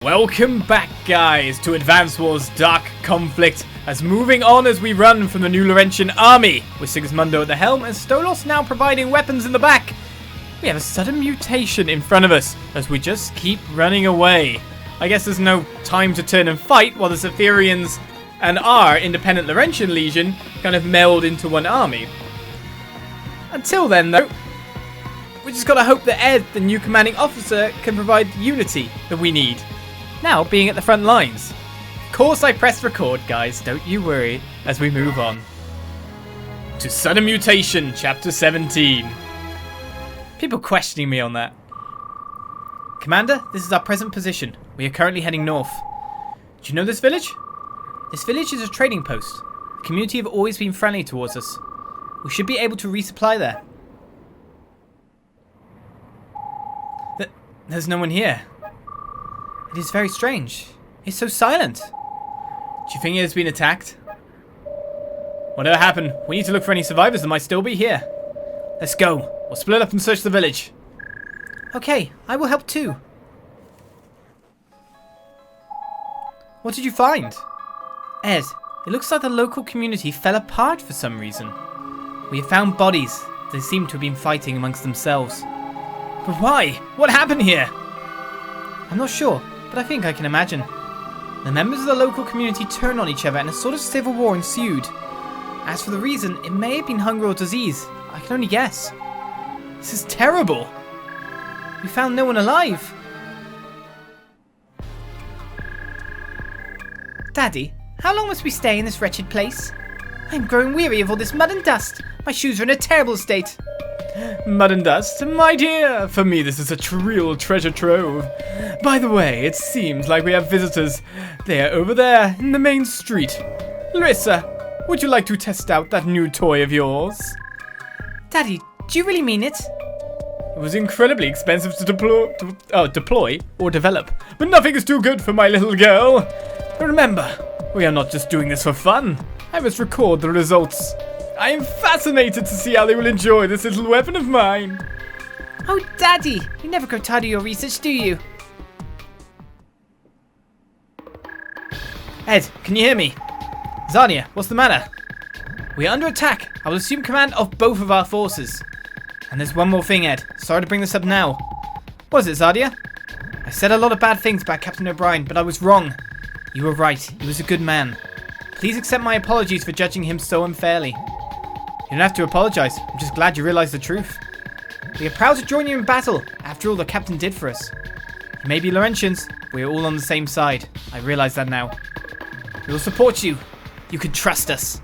Welcome back, guys, to Advance War's Dark Conflict, as moving on as we run from the new Laurentian army, with Sigismundo at the helm and Stolos now providing weapons in the back. We have a sudden mutation in front of us, as we just keep running away. I guess there's no time to turn and fight, while the Zephyrians and our independent Laurentian legion kind of meld into one army. Until then, though, we just gotta hope that Ed, the new commanding officer, can provide the unity that we need. Now being at the front lines. Of course I pressed record, guys, don't you worry, as we move on. To Sudden Mutation, Chapter 17. People questioning me on that. Commander, this is our present position. We are currently heading north. Do you know this village? This village is a trading post. The community have always been friendly towards us. We should be able to resupply there. There's no one here. It is very strange. It's so silent. Do you think it has been attacked? Whatever happened, we need to look for any survivors that might still be here. Let's go. We'll split up and search the village. Okay, I will help too. What did you find? Ed, it looks like the local community fell apart for some reason. We have found bodies. They seem to have been fighting amongst themselves. But why? What happened here? I'm not sure, but I think I can imagine. The members of the local community turned on each other and a sort of civil war ensued. As for the reason, it may have been hunger or disease. I can only guess. This is terrible. We found no one alive. Daddy, how long must we stay in this wretched place? I'm growing weary of all this mud and dust. My shoes are in a terrible state. Mud and dust? My dear, for me this is a real treasure trove. By the way, it seems like we have visitors. They are over there, in the main street. Larissa, would you like to test out that new toy of yours? Daddy, do you really mean it? It was incredibly expensive to deploy or develop, but nothing is too good for my little girl. Remember, we are not just doing this for fun. I must record the results. I am fascinated to see how they will enjoy this little weapon of mine. Oh, Daddy, you never grow tired of your research, do you? Ed, can you hear me? Zarnia, what's the matter? We are under attack. I will assume command of both of our forces. And there's one more thing, Ed. Sorry to bring this up now. What is it, Zardia? I said a lot of bad things about Captain O'Brien, but I was wrong. You were right. He was a good man. Please accept my apologies for judging him so unfairly. You don't have to apologize. I'm just glad you realize the truth. We are proud to join you in battle, after all the captain did for us. You may be Laurentians, but we are all on the same side. I realize that now. We will support you. You can trust us.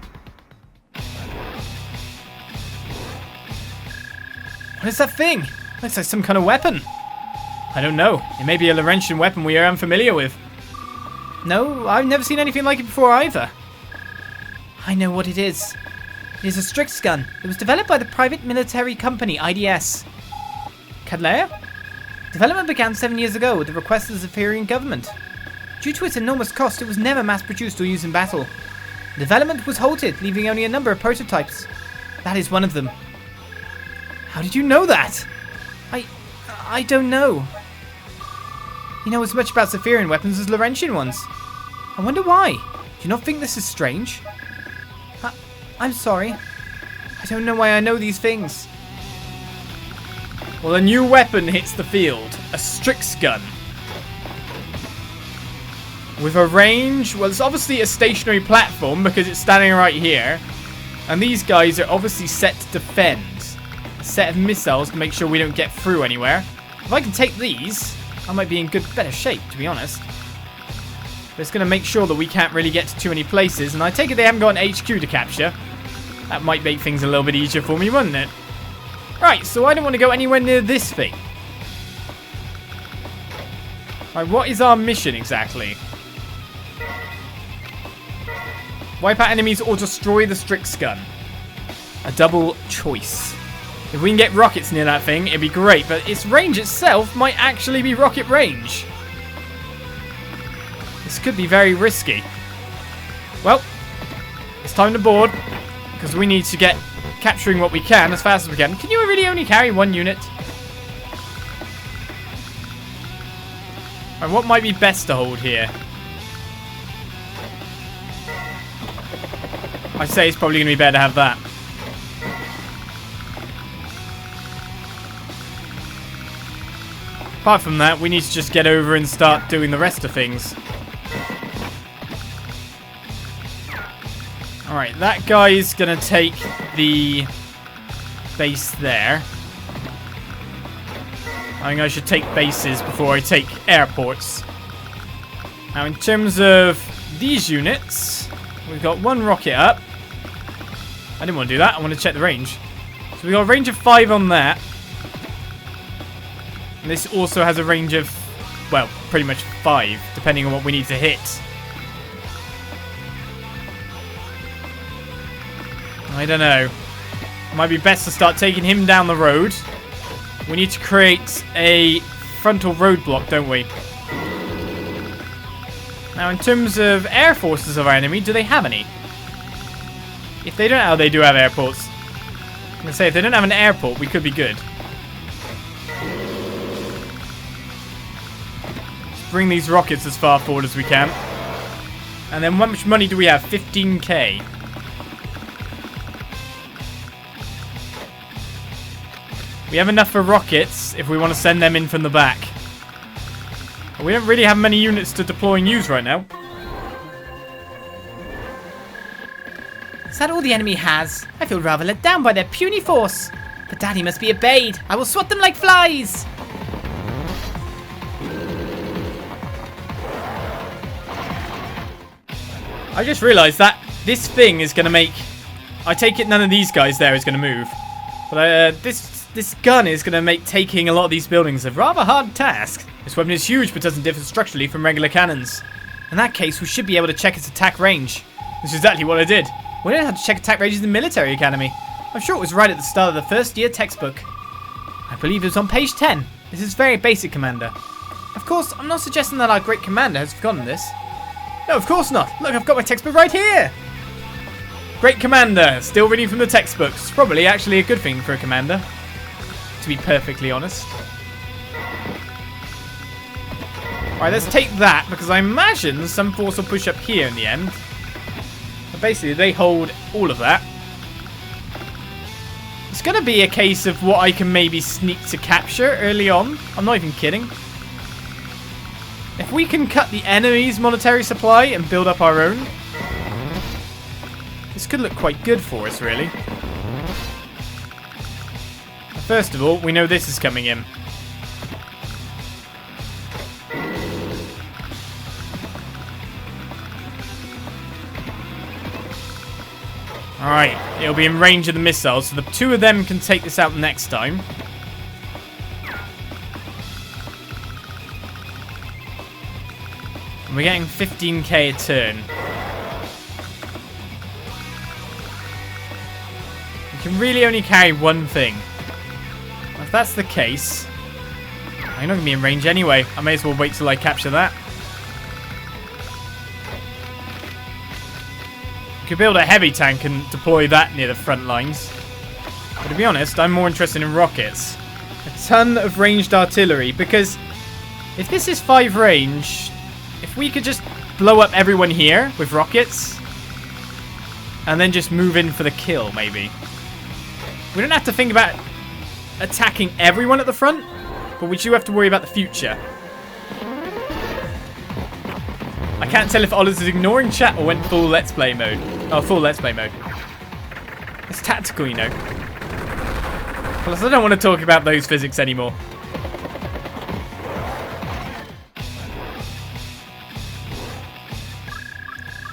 What is that thing? Looks like some kind of weapon. I don't know. It may be a Laurentian weapon we are unfamiliar with. No, I've never seen anything like it before either. I know what it is. It is a Strix Gun. It was developed by the private military company IDS. Cadlair? Development began 7 years ago at the request of the Zephyrian government. Due to its enormous cost, it was never mass-produced or used in battle. Development was halted, leaving only a number of prototypes. That is one of them. How did you know that? I don't know. You know as much about Zephyrian weapons as Laurentian ones. I wonder why. Do you not think this is strange? I'm sorry. I don't know why I know these things. Well, a new weapon hits the field. A Strix Gun. With a range... Well, it's obviously a stationary platform because it's standing right here. And these guys are obviously set to defend. A set of missiles to make sure we don't get through anywhere. If I can take these, I might be in better shape, to be honest. But it's going to make sure that we can't really get to too many places. And I take it they haven't got an HQ to capture. That might make things a little bit easier for me, wouldn't it? Right, so I don't want to go anywhere near this thing. Right, what is our mission exactly? Wipe out enemies or destroy the Strix Gun. A double choice. If we can get rockets near that thing, it'd be great. But its range itself might actually be rocket range. This could be very risky. Well, it's time to board. Because we need to get capturing what we can as fast as we can. Can you really only carry one unit? And what might be best to hold here? I'd say it's probably going to be better to have that. Apart from that, we need to just get over and start doing the rest of things. Alright, that guy is going to take the base there. I think I should take bases before I take airports. Now, in terms of these units, we've got one rocket up. I didn't want to do that. I want to check the range. So we've got a range of 5 on that. And this also has a range of, well, pretty much 5, depending on what we need to hit. I don't know. It might be best to start taking him down the road. We need to create a frontal roadblock, don't we? Now, in terms of air forces of our enemy, do they have any? If they don't, oh, they do have airports. I'm going to say, if they don't have an airport, we could be good. Let's bring these rockets as far forward as we can. And then how much money do we have? 15k. We have enough for rockets if we want to send them in from the back. We don't really have many units to deploy and use right now. Is that all the enemy has? I feel rather let down by their puny force. But Daddy must be obeyed. I will swat them like flies. I just realised that this thing is going to make... I take it none of these guys there is going to move. But this gun is going to make taking a lot of these buildings a rather hard task. This weapon is huge but doesn't differ structurally from regular cannons. In that case, we should be able to check its attack range. This is exactly what I did. We learned how to check attack ranges in the military academy. I'm sure it was right at the start of the first year textbook. I believe it was on page 10. This is very basic, Commander. Of course, I'm not suggesting that our great commander has forgotten this. No, of course not. Look, I've got my textbook right here. Great commander, still reading from the textbooks. Probably actually a good thing for a commander, to be perfectly honest. Alright, let's take that, because I imagine some force will push up here in the end. But basically, they hold all of that. It's going to be a case of what I can maybe sneak to capture early on. I'm not even kidding. If we can cut the enemy's monetary supply and build up our own, this could look quite good for us, really. First of all, we know this is coming in. Alright, it'll be in range of the missiles, so the 2 of them can take this out next time. And we're getting 15k a turn. We can really only carry one thing. If that's the case, I'm not going to be in range anyway. I may as well wait till I capture that. We could build a heavy tank and deploy that near the front lines. But to be honest, I'm more interested in rockets. A ton of ranged artillery, because if this is 5 range, if we could just blow up everyone here with rockets, and then just move in for the kill, maybe. We don't have to think about attacking everyone at the front, but we do have to worry about the future. I can't tell if Olis is ignoring chat or went full Let's Play mode. Oh, full Let's Play mode. It's tactical, you know. Plus, I don't want to talk about those physics anymore.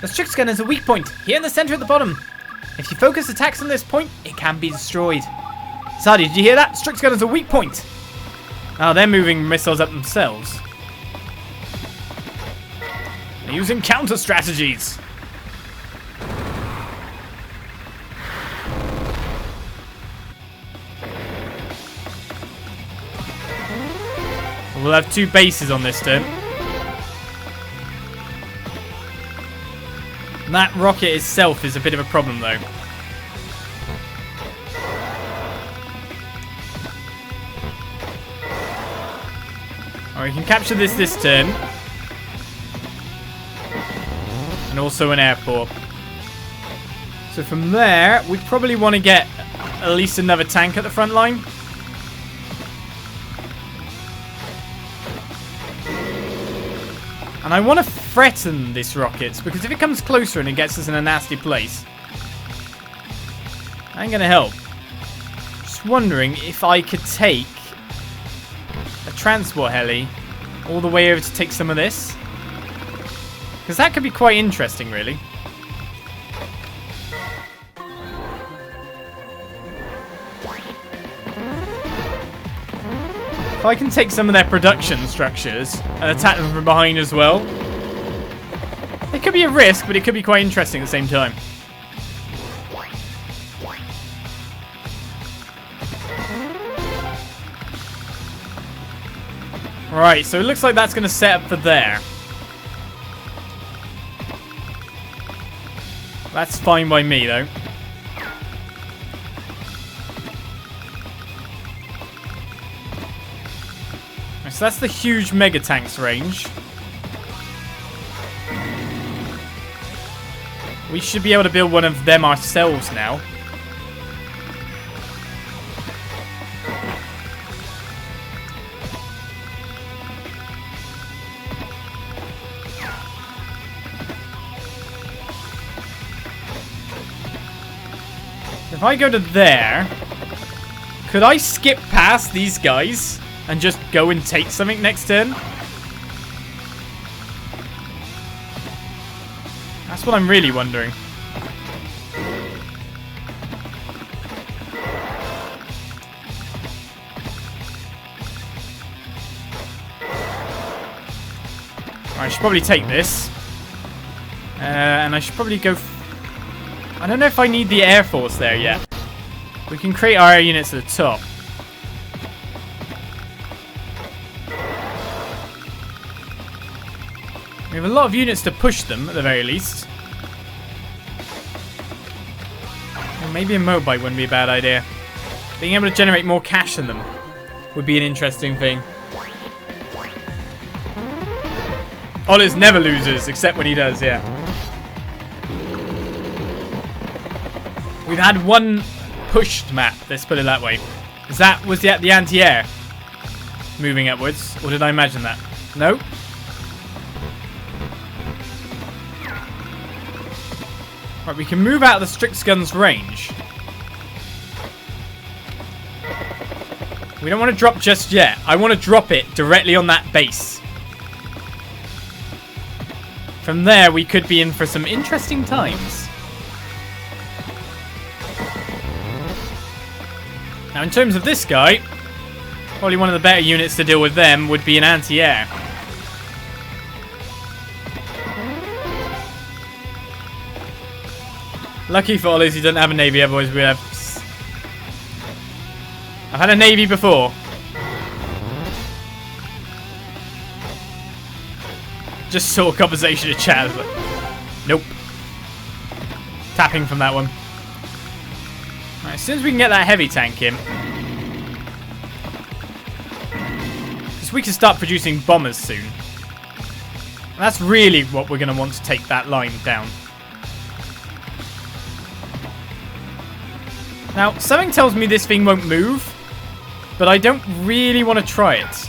The Strix Gun is a weak point, here in the center at the bottom. If you focus attacks on this point, it can be destroyed. Sadi, did you hear that? Strix Gun is a weak point. Oh, they're moving missiles up themselves. They're using counter strategies. We'll have 2 bases on this turn. That rocket itself is a bit of a problem, though. Alright, we can capture this turn. And also an airport. So from there, we probably want to get at least another tank at the front line. And I want to threaten this rockets, because if it comes closer and it gets us in a nasty place, that ain't going to help. Just wondering if I could take a transport heli all the way over to take some of this. Because that could be quite interesting, really. If I can take some of their production structures and attack them from behind as well. It could be a risk, but it could be quite interesting at the same time. Right, so it looks like that's going to set up for there. That's fine by me, though. So that's the huge mega tanks range. We should be able to build one of them ourselves now. If I go to there, could I skip past these guys and just go and take something next turn? That's what I'm really wondering. I should probably take this. And I should probably go... I don't know if I need the Air Force there yet. We can create our air units at the top. We have a lot of units to push them, at the very least. Or maybe a Mobite wouldn't be a bad idea. Being able to generate more cash in them would be an interesting thing. Oliz never loses, except when he does, yeah. We've had one pushed map, let's put it that way. Was the anti-air moving upwards? Or did I imagine that? No? Right, we can move out of the Strix Gun's range. We don't want to drop just yet. I want to drop it directly on that base. From there, we could be in for some interesting times. Now, in terms of this guy, probably one of the better units to deal with them would be an anti-air. Lucky for Oliz, he doesn't have a navy, otherwise we have... I've had a navy before. Just saw a conversation in chat, but... Nope. Tapping from that one. Right, as soon as we can get that heavy tank in... Because we can start producing bombers soon. And that's really what we're going to want to take that line down. Now, something tells me this thing won't move, but I don't really want to try it.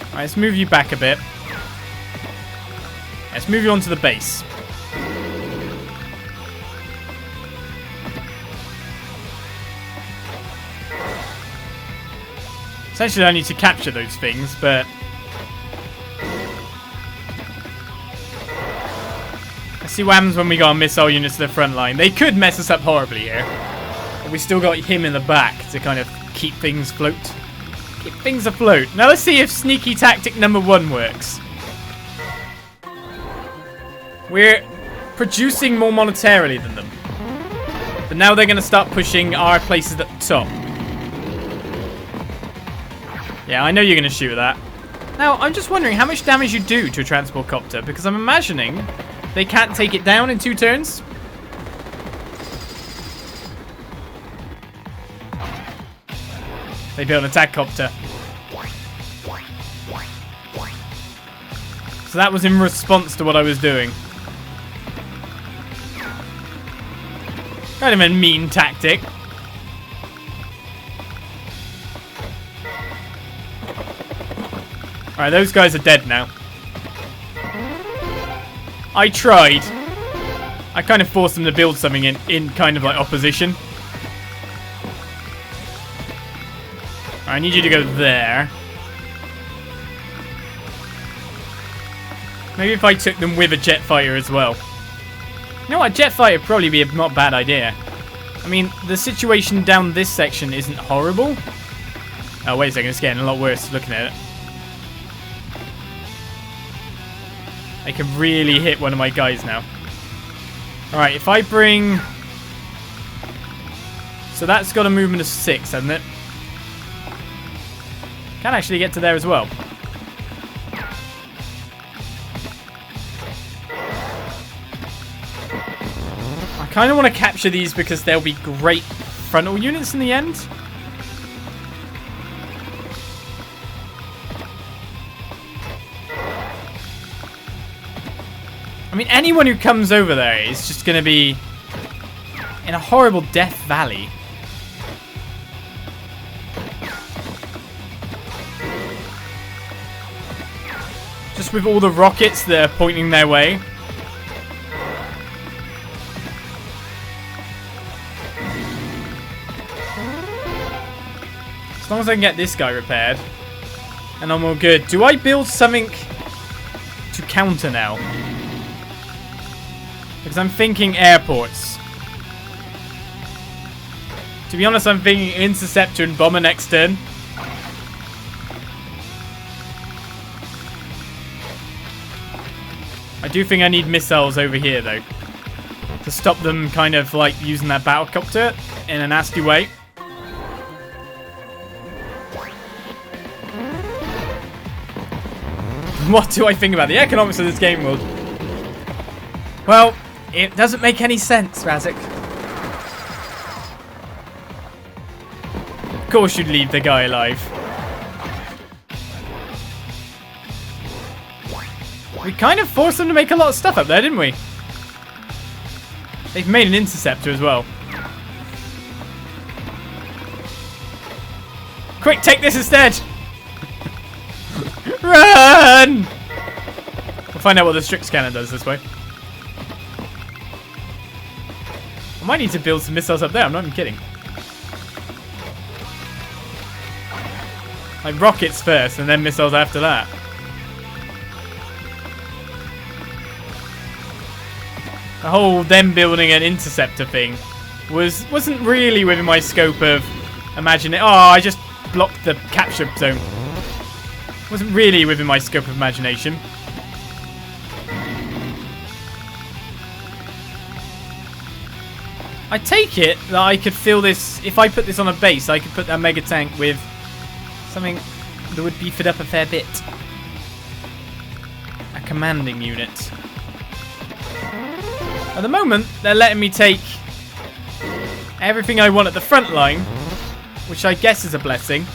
Alright, let's move you back a bit. Let's move you onto the base. Essentially, I need to capture those things, but... Let's see what happens when we got our missile units to the front line. They could mess us up horribly here. But we still got him in the back to kind of keep things afloat. Keep things afloat. Now let's see if sneaky tactic number 1 works. We're producing more monetarily than them. But now they're going to start pushing our places at the top. Yeah, I know you're going to shoot that. Now, I'm just wondering how much damage you do to a transport copter, because I'm imagining They can't take it down in 2 turns. They build an attack copter. So that was in response to what I was doing. Kind of a mean tactic. Alright, those guys are dead now. I tried. I kind of forced them to build something in kind of like opposition. I need you to go there. Maybe if I took them with a jet fighter as well. You know what? A jet fighter would probably be a not bad idea. I mean, the situation down this section isn't horrible. Oh, wait a second. It's getting a lot worse looking at it. I can really hit one of my guys now. Alright, if I bring... So that's got a movement of 6, hasn't it? Can actually get to there as well. I kind of want to capture these because they'll be great frontal units in the end. I mean, anyone who comes over there is just going to be in a horrible death valley. Just with all the rockets that are pointing their way. As long as I can get this guy repaired. And I'm all good. Do I build something to counter now? Because I'm thinking airports. To be honest, I'm thinking interceptor and bomber next turn. I do think I need missiles over here, though. To stop them kind of like using that battlecopter in a nasty way. What do I think about the economics of this game world? Well, it doesn't make any sense, Razik. Of course you'd leave the guy alive. We kind of forced them to make a lot of stuff up there, didn't we? They've made an interceptor as well. Quick, take this instead! Run! We'll find out what the Strix Cannon does this way. I might need to build some missiles up there, I'm not even kidding. Like rockets first and then missiles after that. The whole them building an interceptor thing wasn't really within my scope of imagining. Oh, I just blocked the capture zone. Wasn't really within my scope of imagination. I take it that I could fill this, if I put this on a base, I could put that mega tank with something that would beef it up a fair bit. A commanding unit. At the moment, they're letting me take everything I want at the front line, which I guess is a blessing.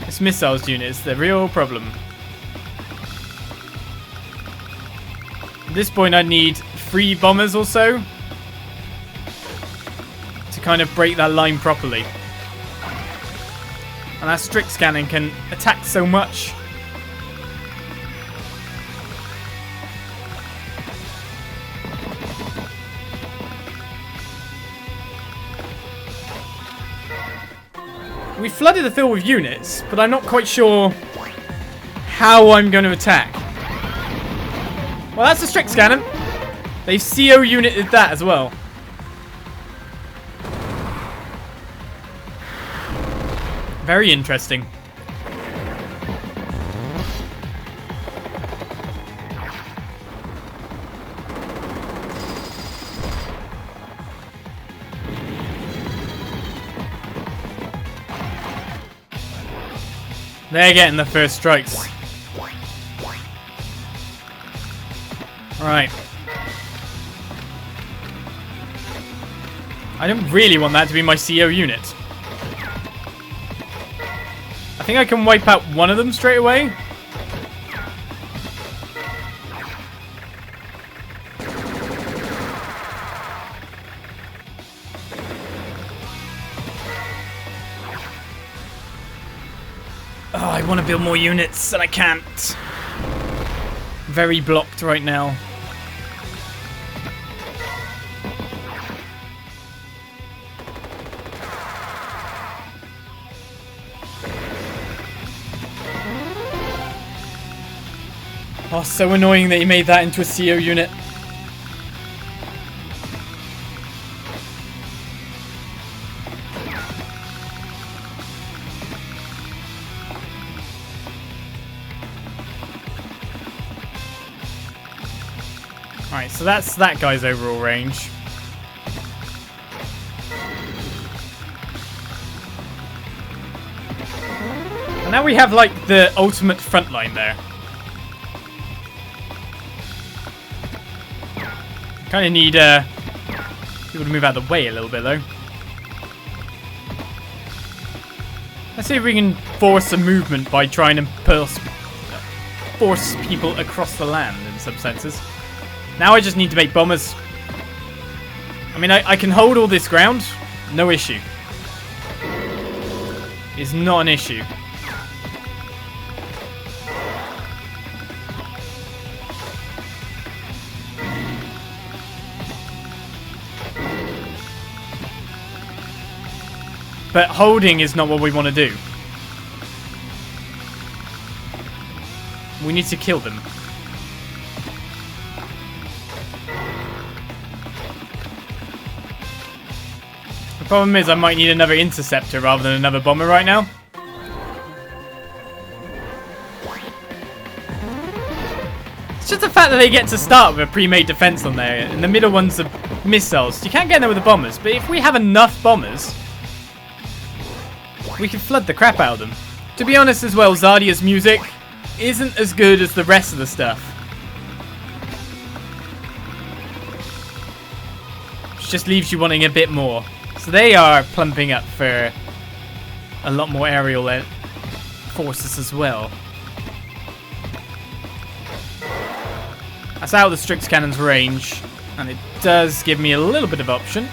This missiles unit is the real problem. At this point, I need 3 bombers or so to kind of break that line properly. And that Strix Cannon can attack so much. We flooded the field with units, but I'm not quite sure how I'm going to attack. Well, that's a Strix Cannon. They've CO united that as well. Very interesting. They're getting the first strikes. Alright. I don't really want that to be my CO unit. I think I can wipe out one of them straight away. Oh, I want to build more units and I can't. Very blocked right now. Oh, so annoying that he made that into a CO unit. Alright, so that's that guy's overall range. And now we have like the ultimate front line there. Kind of need people to move out of the way a little bit though. Let's see if we can force a movement by trying to force people across the land in some senses. Now I just need to make bombers. I mean, I can hold all this ground. No issue. It's not an issue. But holding is not what we want to do. We need to kill them. The problem is I might need another interceptor rather than another bomber right now. It's just the fact that they get to start with a pre-made defense on there, and the middle ones are missiles. You can't get there with the bombers, but if we have enough bombers, we can flood the crap out of them. To be honest as well, Zardia's music isn't as good as the rest of the stuff. It just leaves you wanting a bit more. So they are plumping up for a lot more aerial forces as well. That's out of the Strix Cannon's range, and it does give me a little bit of option.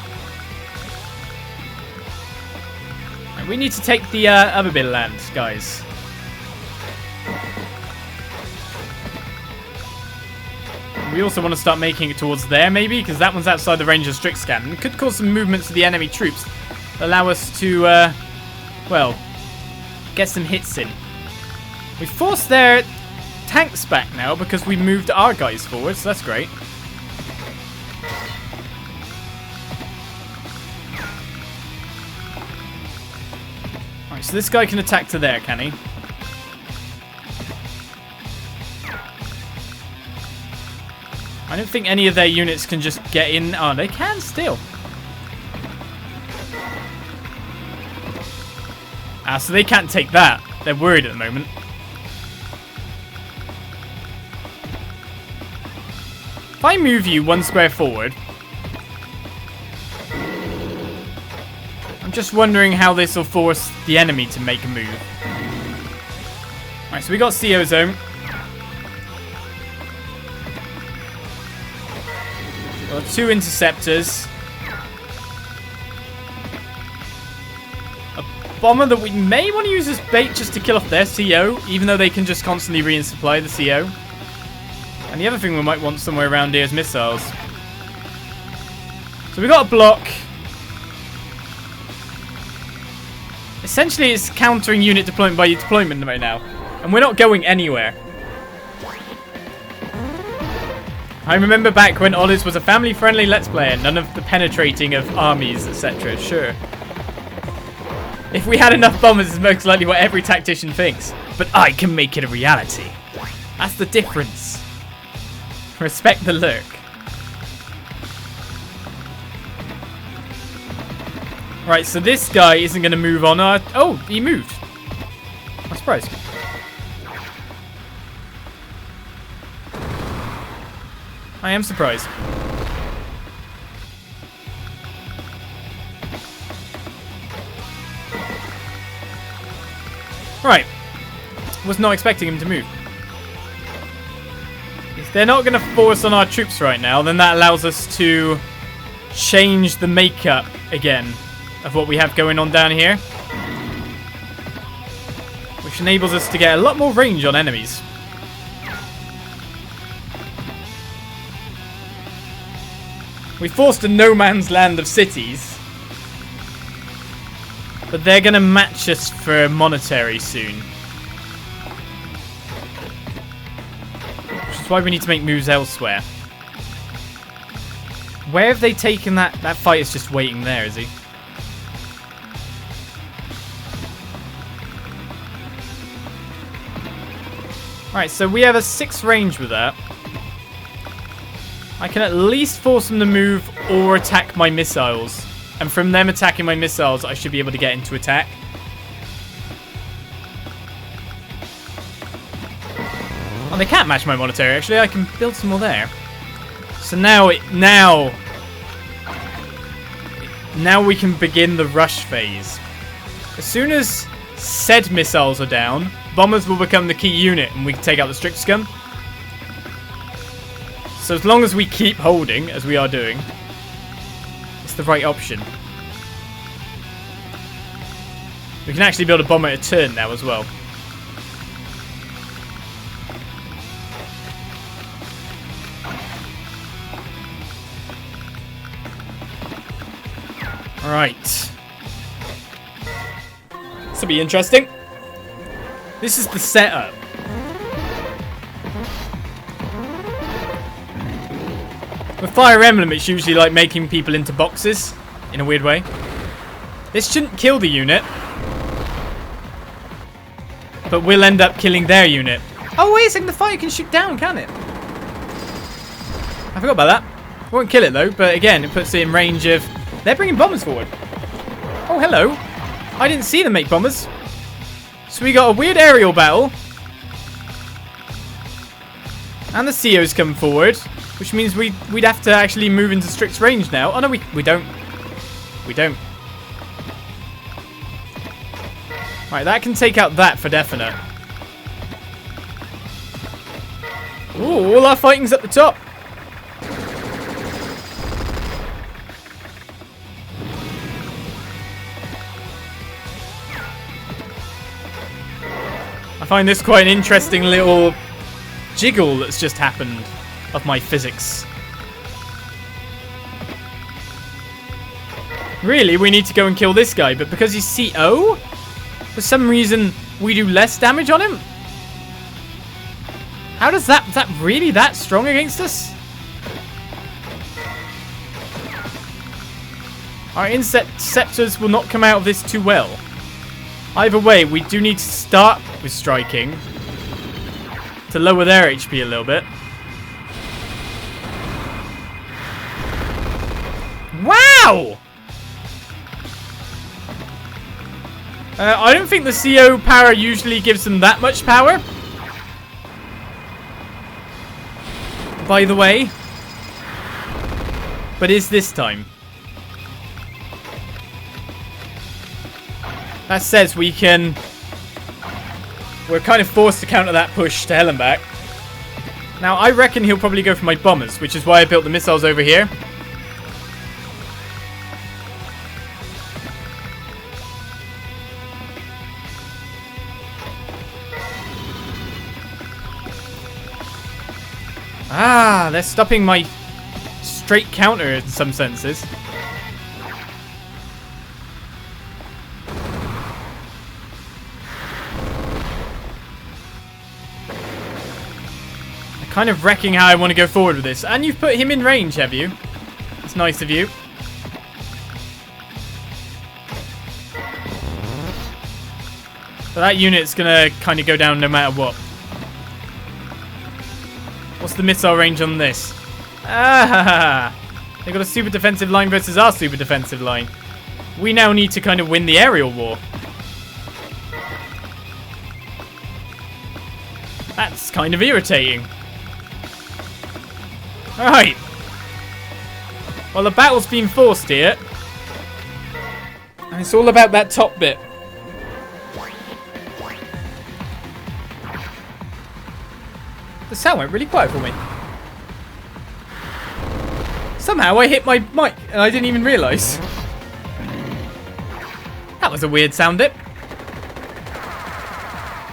We need to take the other bit of land, guys. We also want to start making it towards there, maybe, because that one's outside the range of Strix Gun. It could cause some movements to the enemy troops. Allow us to, well, get some hits in. We forced their tanks back now because we moved our guys forward, so that's great. Alright, so this guy can attack to there, can he? I don't think any of their units can just get in. Oh, they can still. Ah, so they can't take that. They're worried at the moment. If I move you one square forward, I'm just wondering how this will force the enemy to make a move. Alright, so we got CO zone. Got 2 interceptors. A bomber that we may want to use as bait just to kill off their CO, even though they can just constantly re-supply the CO. And the other thing we might want somewhere around here is missiles. So we got a block. Essentially, it's countering unit deployment by deployment right now. And we're not going anywhere. I remember back when Oliz was a family-friendly Let's Player, none of the penetrating of armies, etc. Sure. If we had enough bombers, it's most likely what every tactician thinks. But I can make it a reality. That's the difference. Respect the lurk. Right, so this guy isn't going to move on. Oh, he moved. I'm surprised. I am surprised. Right. Was not expecting him to move. If they're not going to force on our troops right now, then that allows us to change the makeup again of what we have going on down here. Which enables us to get a lot more range on enemies. We forced a no man's land of cities. But they're going to match us for monetary soon. Which is why we need to make moves elsewhere. Where have they taken that? That fight is just waiting there, is he? Alright, so we have a 6 range with that. I can at least force them to move or attack my missiles. And from them attacking my missiles, I should be able to get into attack. Oh, they can't match my monetary, actually. I can build some more there. So now we can begin the rush phase. As soon as said missiles are down, bombers will become the key unit and we can take out the Strix Gun. So as long as we keep holding, as we are doing, it's the right option. We can actually build a bomber at a turn now as well. Alright. This will be interesting. This is the setup. With Fire Emblem, it's usually like making people into boxes, in a weird way. This shouldn't kill the unit, but we'll end up killing their unit. Oh, wait a second, the fire can shoot down, can it? I forgot about that. It won't kill it, though, but again, it puts it in range of... They're bringing bombers forward. Oh, hello. I didn't see them make bombers. So we got a weird aerial battle. And the CO's come forward, which means we'd have to actually move into Strix range now. Oh, no, we don't. We don't. Right, that can take out that for definite. Ooh, all our fighting's at the top. I find this quite an interesting little jiggle that's just happened of my physics. Really, we need to go and kill this guy, but because he's CO, for some reason, we do less damage on him? How does that... Is that really that strong against us? Our interceptors will not come out of this too well. Either way, we do need to start with striking to lower their HP a little bit. Wow! I don't think the CO power usually gives them that much power. By the way. But is this time? That says we can... We're kind of forced to counter that push to hell and back. Now, I reckon he'll probably go for my bombers, which is why I built the missiles over here. Ah, they're stopping my straight counter in some senses. Kind of wrecking how I want to go forward with this. And you've put him in range, have you? It's nice of you. But that unit's going to kind of go down no matter what. What's the missile range on this? Ah! They got a super defensive line versus our super defensive line. We now need to kind of win the aerial war. That's kind of irritating. Alright. Well, the battle's been forced here. And it's all about that top bit. The sound went really quiet for me. Somehow I hit my mic and I didn't even realise. That was a weird sound dip.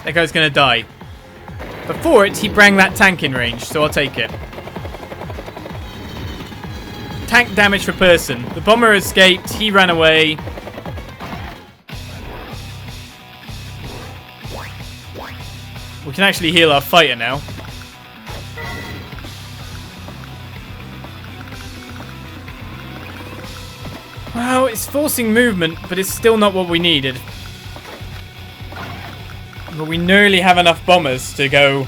That guy's gonna die. Before it, he brought that tank in range, so I'll take it. Tank damage per person. The bomber escaped, he ran away. We can actually heal our fighter now. Well, it's forcing movement, but it's still not what we needed. But we nearly have enough bombers to go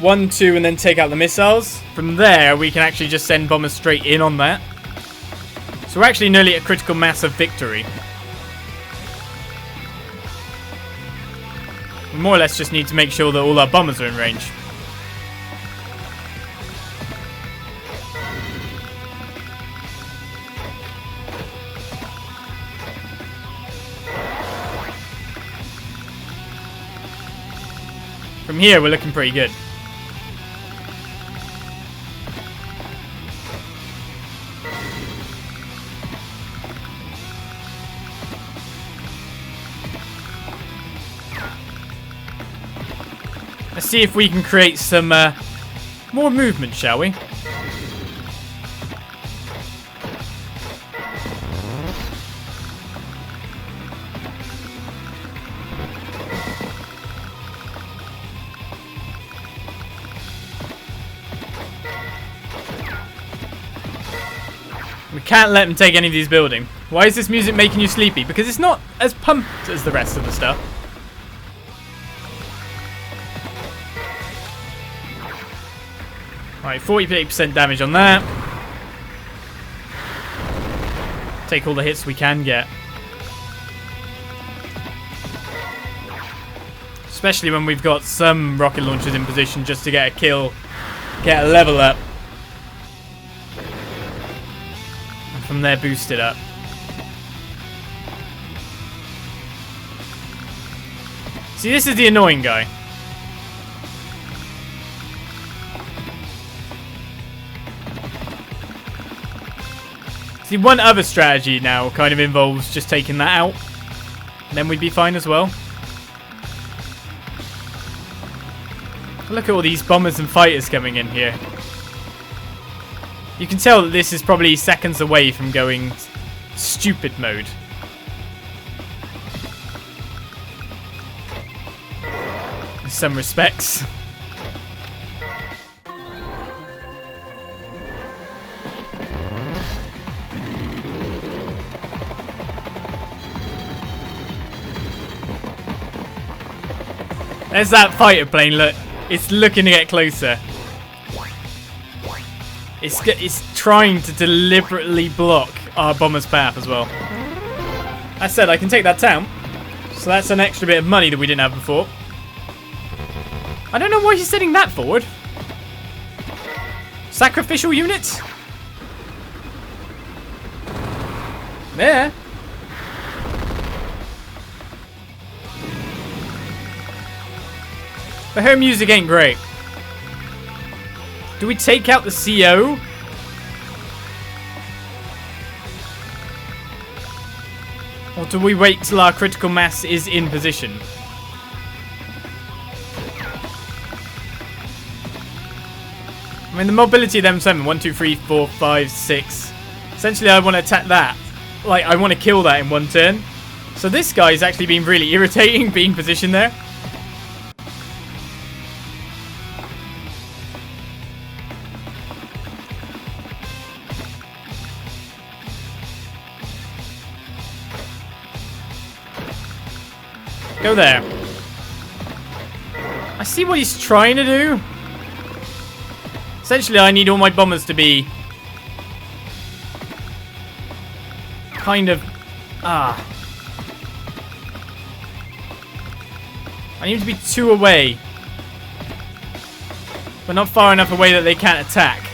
1, 2, and then take out the missiles. From there, we can actually just send bombers straight in on that. So we're actually nearly at a critical mass of victory. We more or less just need to make sure that all our bombers are in range. From here, we're looking pretty good. Let's see if we can create some more movement, shall we? We can't let him take any of these buildings. Why is this music making you sleepy? Because it's not as pumped as the rest of the stuff. Alright, 48% damage on that. Take all the hits we can get. Especially when we've got some rocket launchers in position just to get a kill, get a level up. And from there boost it up. See, this is the annoying guy. See, one other strategy now kind of involves just taking that out. And then we'd be fine as well. Look at all these bombers and fighters coming in here. You can tell that this is probably seconds away from going stupid mode. In some respects. There's that fighter plane, look. It's looking to get closer. It's trying to deliberately block our bomber's path as well. That said, I can take that town. So that's an extra bit of money that we didn't have before. I don't know why he's sending that forward. Sacrificial units? There. But her music ain't great. Do we take out the CO? Or do we wait till our critical mass is in position? I mean, the mobility of them 7. 1, 2, 3, 4, 5, 6. Essentially, I want to attack that. Like, I want to kill that in one turn. So this guy's actually been really irritating being positioned there. Go there. I see what he's trying to do. Essentially, I need all my bombers to be kind of... I need them to be 2 away. But not far enough away that they can't attack.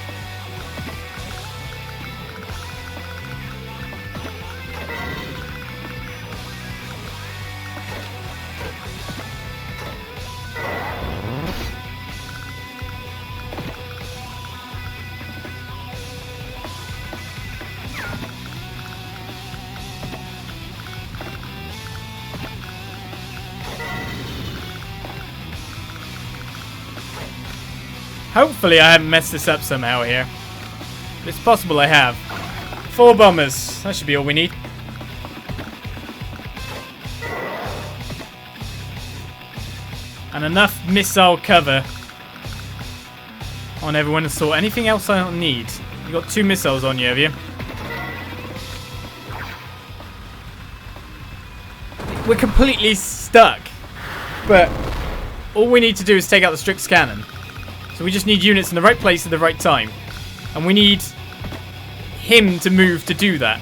Hopefully I haven't messed this up somehow here. It's possible I have. 4 bombers. That should be all we need. And enough missile cover on everyone to sort anything else I don't need. You got 2 missiles on you, have you? We're completely stuck. But all we need to do is take out the Strix cannon. So we just need units in the right place at the right time. And we need him to move to do that.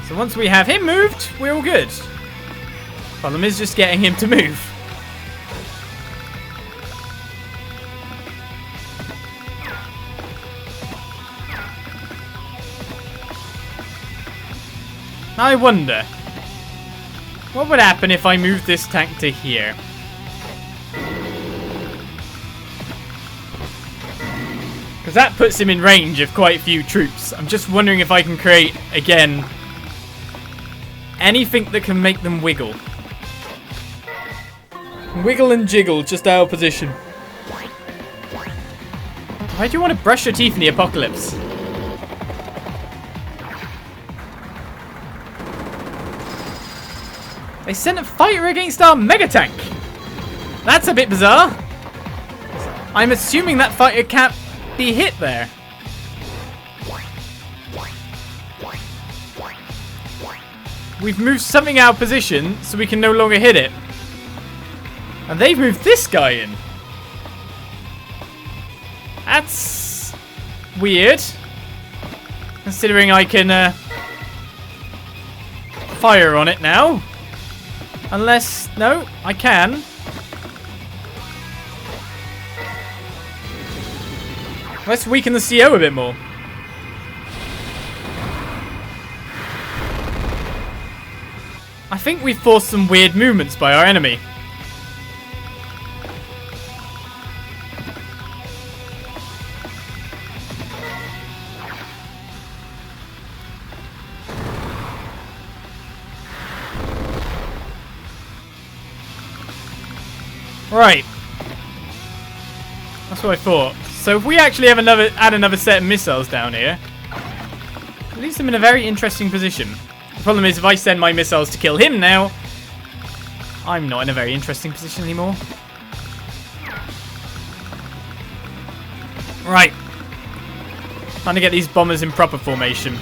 So once we have him moved, we're all good. Problem is just getting him to move. I wonder, what would happen if I moved this tank to here? Because that puts him in range of quite a few troops. I'm just wondering if I can create, again, anything that can make them wiggle. Wiggle and jiggle, just out of position. Why do you want to brush your teeth in the apocalypse? They sent a fighter against our mega tank. That's a bit bizarre. I'm assuming that fighter can't be hit there. We've moved something out of position so we can no longer hit it. And they've moved this guy in. That's weird. Considering I can fire on it now. Unless, no, I can. Let's weaken the CO a bit more. I think we've forced some weird movements by our enemy. Right. That's what I thought. So if we actually have add another set of missiles down here, it leaves them in a very interesting position. The problem is if I send my missiles to kill him now, I'm not in a very interesting position anymore. Right. Trying to get these bombers in proper formation.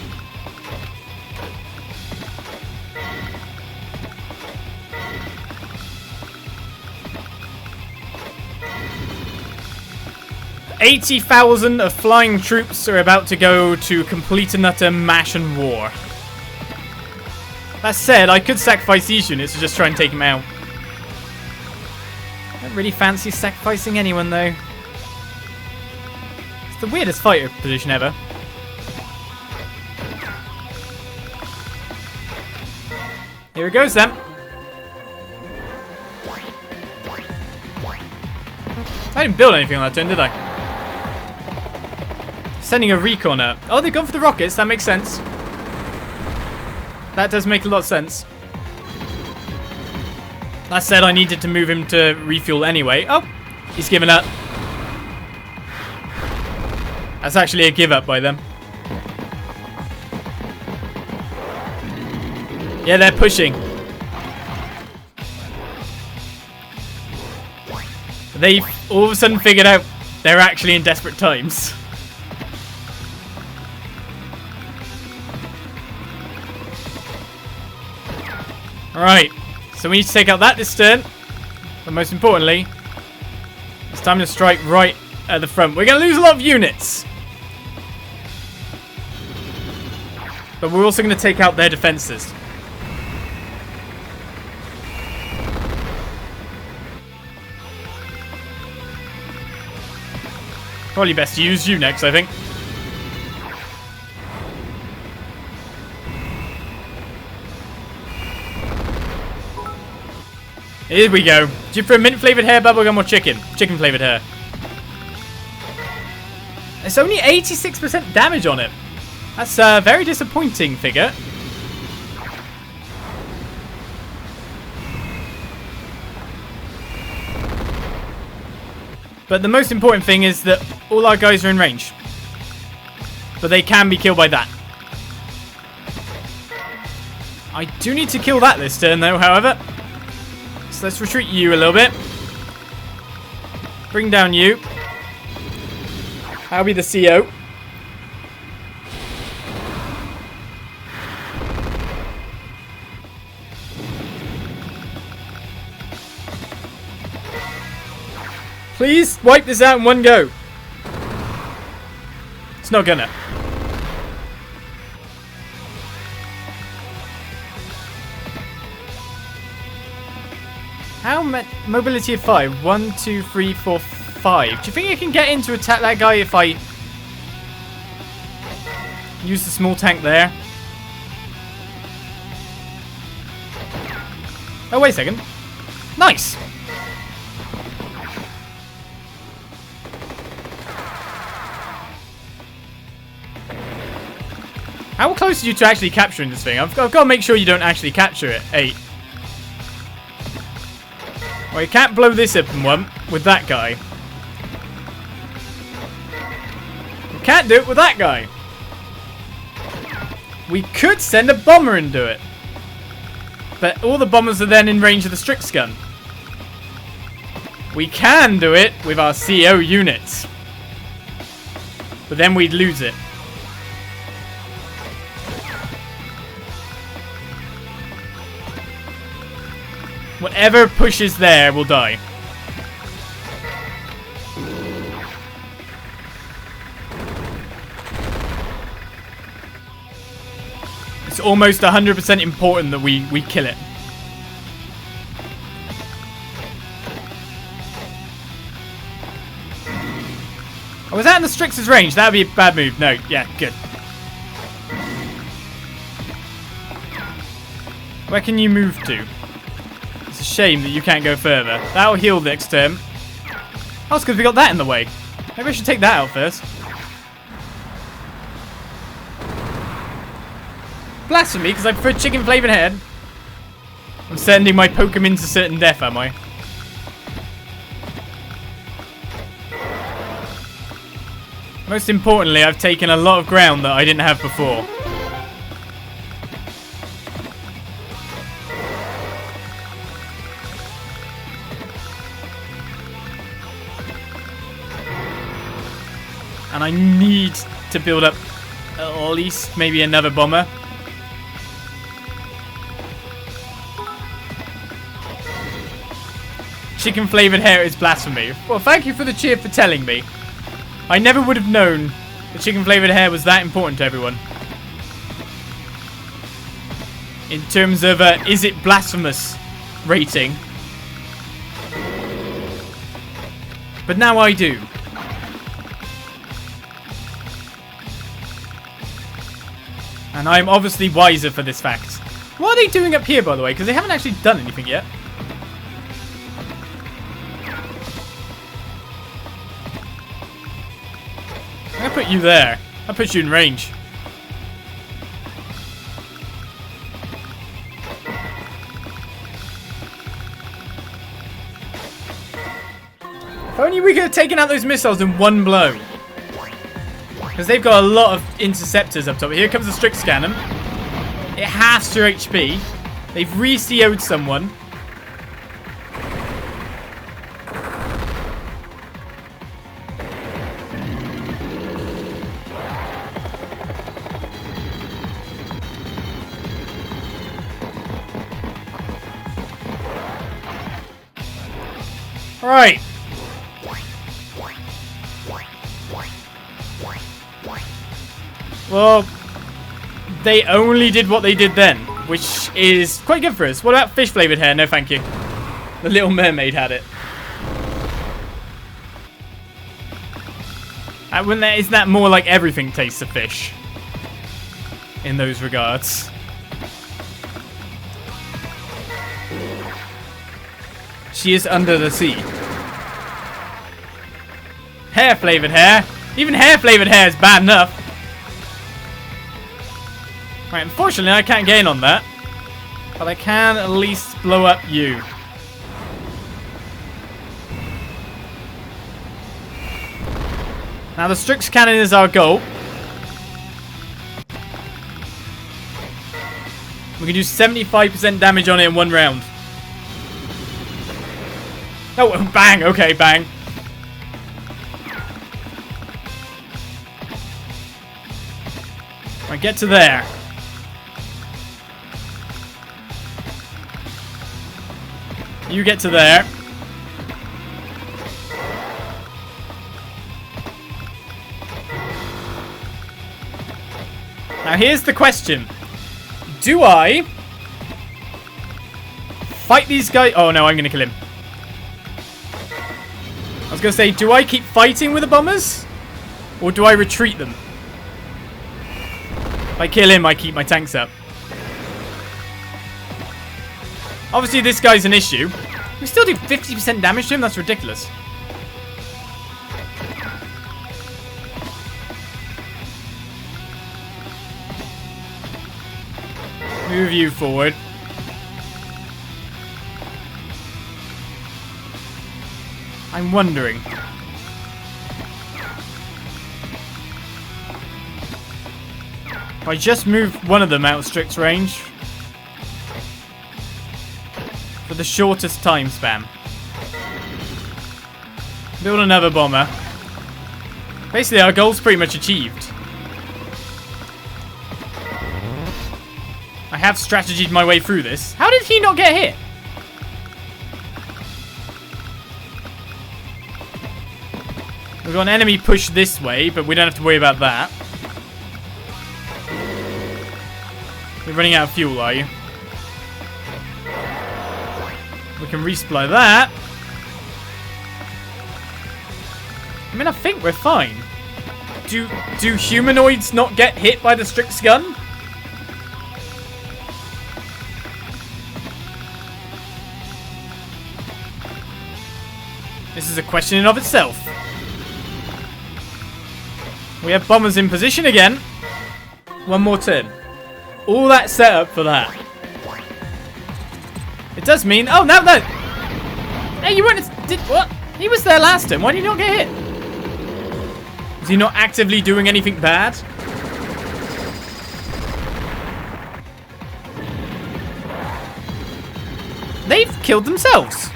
$80,000 of flying troops are about to go to complete and utter mash and war. That said, I could sacrifice these units to just try and take him out. I don't really fancy sacrificing anyone though. It's the weirdest fighter position ever. Here it goes then. I didn't build anything on that turn, did I? Sending a recon up. Oh, they've gone for the rockets. That makes sense. That does make a lot of sense. That said, I needed to move him to refuel anyway. Oh, he's given up. That's actually a give up by them. Yeah, they're pushing. They've all of a sudden figured out they're actually in desperate times. Alright, so we need to take out that this turn. But most importantly, it's time to strike right at the front. We're going to lose a lot of units. But we're also going to take out their defenses. Probably best to use you next, I think. Here we go. Do you prefer mint flavoured hair, bubblegum, or chicken? Chicken flavoured hair. It's only 86% damage on it. That's a very disappointing figure. But the most important thing is that all our guys are in range. But they can be killed by that. I do need to kill that this turn though, however. So let's retreat you a little bit. Bring down you. I'll be the CO. Please wipe this out in one go. It's not gonna. How mobility of 5? 1, 2, 3, 4, 5. Do you think I can get in to attack that guy if I use the small tank there? Oh, wait a second. Nice. How close are you to actually capturing this thing? I've got to make sure you don't actually capture it. 8. Well, you can't blow this up in one with that guy. You can't do it with that guy. We could send a bomber and do it. But all the bombers are then in range of the Strix Gun. We can do it with our CO units. But then we'd lose it. Whatever pushes there will die. It's almost 100% important that we kill it. Oh, was that in the Strix's range? That would be a bad move. No, yeah, good. Where can you move to? It's a shame that you can't go further. That'll heal next turn. Oh, it's because we got that in the way. Maybe I should take that out first. Blasphemy, because I prefer chicken flavoured head. I'm sending my Pokemon to certain death, am I? Most importantly, I've taken a lot of ground that I didn't have before. And I need to build up at least maybe another bomber. Chicken flavoured hair is blasphemy. Well, thank you for the cheer for telling me. I never would have known that chicken flavoured hair was that important to everyone. In terms of, is it blasphemous rating. But now I do. And I'm obviously wiser for this fact. What are they doing up here, by the way? Because they haven't actually done anything yet. I'm going to put you there. I'll put you in range. If only we could have taken out those missiles in one blow. Because they've got a lot of interceptors up top. Here comes the Strix Cannon. It halves your HP. They've re-CO'd someone. Right. Well, they only did what they did then, which is quite good for us. What about fish flavoured hair? No, thank you. The Little Mermaid had it. Isn't that more like everything tastes of fish? In those regards. She is under the sea. Hair flavoured hair. Even hair flavoured hair is bad enough. Right, unfortunately I can't gain on that. But I can at least blow up you. Now the Strix Cannon is our goal. We can do 75% damage on it in one round. Oh, bang. Okay, bang. Right, get to there. You get to there. Now here's the question. Do I fight these guys? Oh no, I'm going to kill him. I was going to say, do I keep fighting with the bombers? Or do I retreat them? If I kill him, I keep my tanks up. Obviously, this guy's an issue. We still do 50% damage to him? That's ridiculous. Move you forward. I'm wondering. If I just move one of them out of Strix range for the shortest time span. Build another bomber. Basically, our goal's pretty much achieved. I have strategied my way through this. How did he not get hit? We've got an enemy push this way, but we don't have to worry about that. You're running out of fuel, are you? We can resupply that. I mean, I think we're fine. Do humanoids not get hit by the Strix Gun? This is a question in of itself. We have bombers in position again. One more turn. All that setup for that. It does mean... Oh, no. Hey, you weren't... What? He was there last time. Why did he not get hit? Is he not actively doing anything bad? They've killed themselves.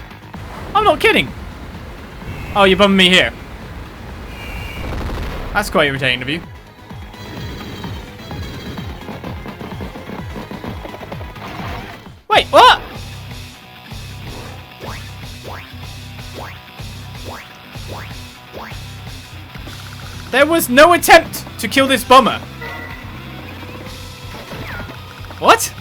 I'm not kidding. Oh, you bummed me here. That's quite irritating of you. Wait, what? There was no attempt to kill this bomber. What?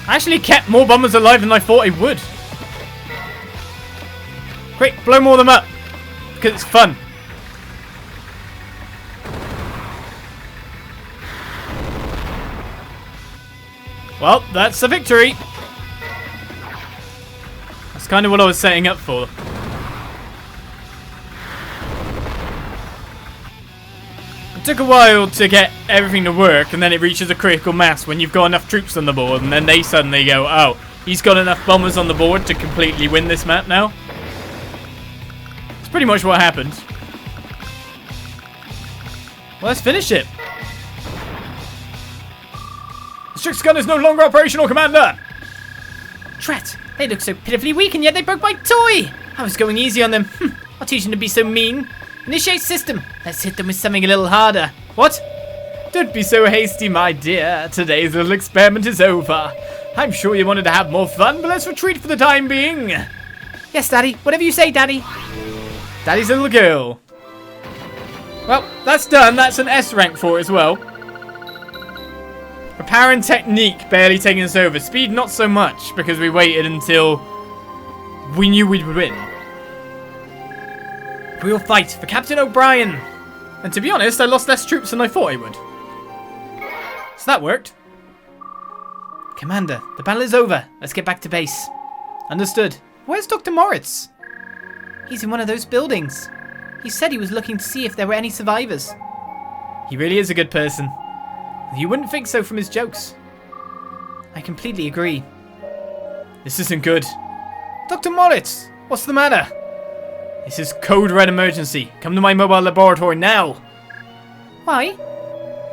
I actually kept more bombers alive than I thought I would. Quick, blow more of them up. Because it's fun. Well, that's a victory. That's kind of what I was setting up for. It took a while to get everything to work, and then it reaches a critical mass when you've got enough troops on the board, and then they suddenly go, oh, he's got enough bombers on the board to completely win this map now. It's pretty much what happened. Well, let's finish it. The Strix Gun is no longer operational, Commander! Drat, they look so pitifully weak and yet they broke my toy! I was going easy on them. I'll teach them to be so mean. Initiate system. Let's hit them with something a little harder. What? Don't be so hasty, my dear. Today's little experiment is over. I'm sure you wanted to have more fun, but let's retreat for the time being. Yes, Daddy. Whatever you say, Daddy. Daddy's little girl. Well, that's done. That's an S rank for it as well. Power and technique barely taking us over. Speed not so much, because we waited until we knew we'd win. We'll fight for Captain O'Brien. And to be honest, I lost less troops than I thought I would. So that worked. Commander, the battle is over. Let's get back to base. Understood. Where's Dr. Moritz? He's in one of those buildings. He said he was looking to see if there were any survivors. He really is a good person. You wouldn't think so from his jokes. I completely agree. This isn't good. Dr. Moritz, what's the matter? This is code red emergency. Come to my mobile laboratory now. Why?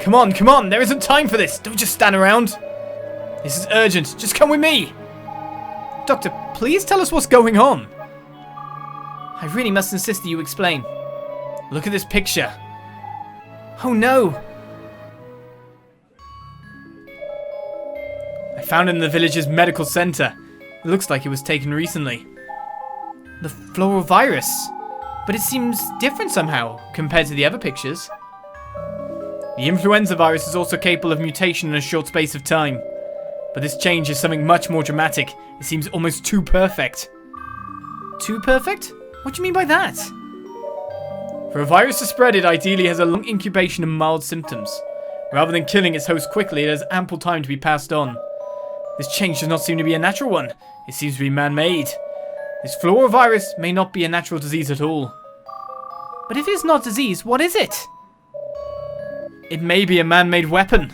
Come on, there isn't time for this. Don't just stand around. This is urgent. Just come with me. Doctor, please tell us what's going on. I really must insist that you explain. Look at this picture. Oh no! I found it in the village's medical center. It looks like it was taken recently. The floral virus? But it seems different somehow compared to the other pictures. The influenza virus is also capable of mutation in a short space of time. But this change is something much more dramatic. It seems almost too perfect. Too perfect? What do you mean by that? For a virus to spread, it ideally has a long incubation and mild symptoms. Rather than killing its host quickly, it has ample time to be passed on. This change does not seem to be a natural one. It seems to be man-made. This virus may not be a natural disease at all. But if it's not disease, what is it? It may be a man-made weapon.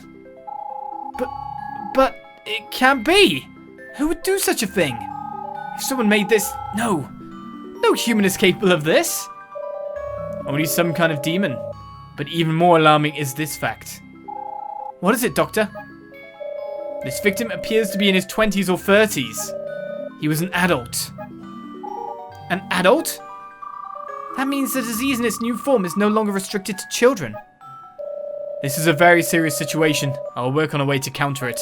But it can't be. Who would do such a thing? If someone made this, no human is capable of this. Only some kind of demon. But even more alarming is this fact. What is it, Doctor? This victim appears to be in his 20s or 30s. He was an adult. An adult? That means the disease in its new form is no longer restricted to children. This is a very serious situation. I'll work on a way to counter it.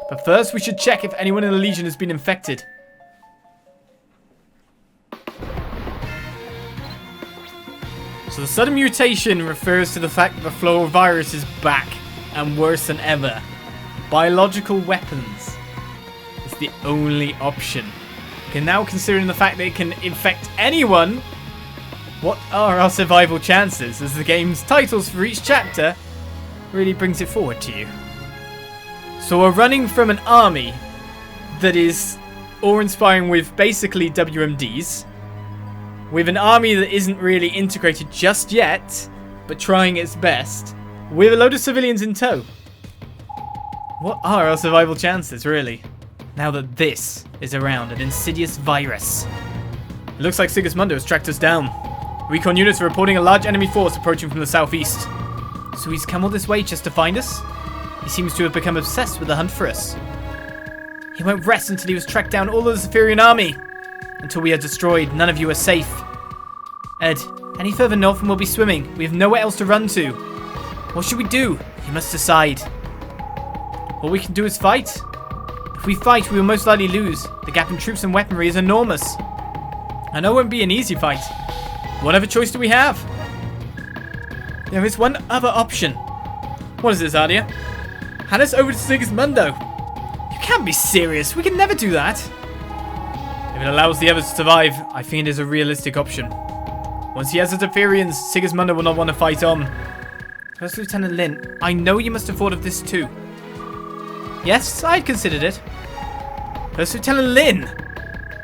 But first, we should check if anyone in the Legion has been infected. So the sudden mutation refers to the fact that the floral virus is back and worse than ever. Biological weapons is the only option. You can now considering the fact that it can infect anyone, what are our survival chances, as the game's titles for each chapter really brings it forward to you. So we're running from an army that is awe-inspiring with basically WMDs, with an army that isn't really integrated just yet, but trying its best, with a load of civilians in tow. What are our survival chances, really? Now that this is around, an insidious virus. It looks like Sigismundo has tracked us down. Recon units are reporting a large enemy force approaching from the southeast. So he's come all this way just to find us? He seems to have become obsessed with the hunt for us. He won't rest until he has tracked down all of the Zephyrian army. Until we are destroyed, none of you are safe. Ed, any further north and we'll be swimming. We have nowhere else to run to. What should we do? You must decide. All we can do is fight. If we fight, we will most likely lose. The gap in troops and weaponry is enormous. I know it won't be an easy fight. What other choice do we have? There is one other option. What is this, Adia? Hand us over to Sigismundo. You can't be serious. We can never do that. If it allows the others to survive, I think it is a realistic option. Once he has the Zephyrians, Sigismundo will not want to fight on. First Lieutenant Lin, I know you must have thought of this too. Yes, I'd considered it. First Lieutenant Lin!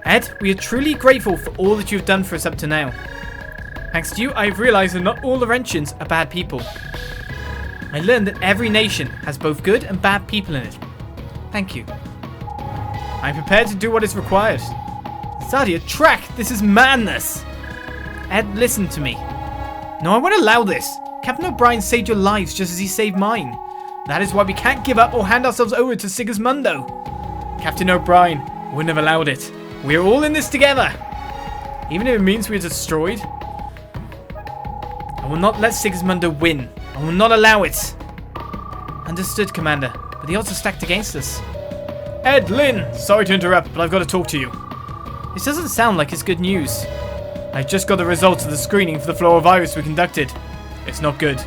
Ed, we are truly grateful for all that you've done for us up to now. Thanks to you, I've realized that not all Laurentians are bad people. I learned that every nation has both good and bad people in it. Thank you. I'm prepared to do what is required. Sadia, track! This is madness! Ed, listen to me. No, I won't allow this. Captain O'Brien saved your lives just as he saved mine. That is why we can't give up or hand ourselves over to Sigismundo. Captain O'Brien wouldn't have allowed it. We're all in this together. Even if it means we're destroyed. I will not let Sigismundo win. I will not allow it. Understood, Commander. But the odds are stacked against us. Ed, Lin, sorry to interrupt, but I've got to talk to you. This doesn't sound like it's good news. I just got the results of the screening for the floral virus we conducted. It's not good.